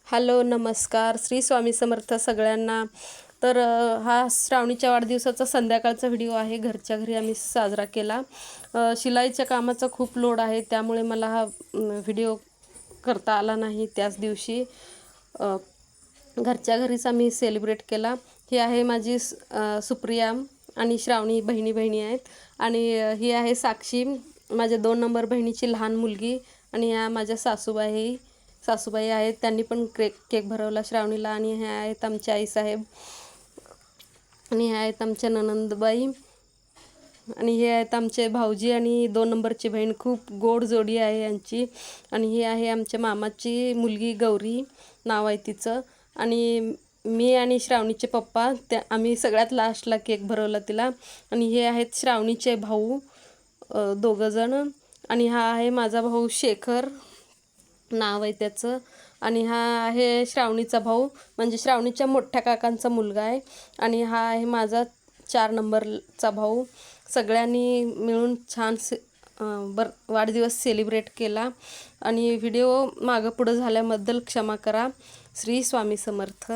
Hello नमस्कार, श्री स्वामी समर्थ सगळ्यांना। तर हा श्रावणीच्या वाढदिवसाचा संध्याकाळचा व्हिडिओ आहे। घरच्या घरी आम्ही साजरा केला। शिलाईच्या कामाचा खूप लोड आहे, त्यामुळे मला हा व्हिडिओ करता आला नाही। त्याच दिवशी घरच्या घरीच आम्ही सेलिब्रेट केला। ही आहे माझी सुप्रिया आणि श्रावणी बहिणी आहेत। आणि ही आहे साक्षी, माझ्या 2 नंबर बहिणीची लहान मुलगी। आणि ह्या माझ्या सासूबाई आहेत, त्यांनी पण केक भरवला श्रावणीला। आणि ह्या आहेत आमच्या आईसाहेब, आणि ह्या आहेत आमच्या ननंदबाई, आणि हे आहेत आमचे भाऊजी आणि 2 नंबरची बहीण। खूप गोड जोडी आहे यांची। आणि ही आहे आमच्या मामाची मुलगी गौरी नाव आहे तिचं। आणि मी आणि श्रावणीचे पप्पा आम्ही सगळ्यात लास्टला केक भरवला तिला। आणि हे आहेत श्रावणीचे भाऊ दोघं जण। आणि हा आहे माझा भाऊ शेखर नाव आहे त्याचं। आणि हा आहे श्रावणीचा भाऊ, म्हणजे श्रावणीच्या मोठ्या काकांचा मुलगा आहे। आणि हा आहे माझा 4 नंबरचा भाऊ। सगळ्यांनी मिळून छान वाढदिवस सेलिब्रेट केला। आणि व्हिडिओ मागं पुढं झाल्याबद्दल क्षमा करा। श्री स्वामी समर्थ।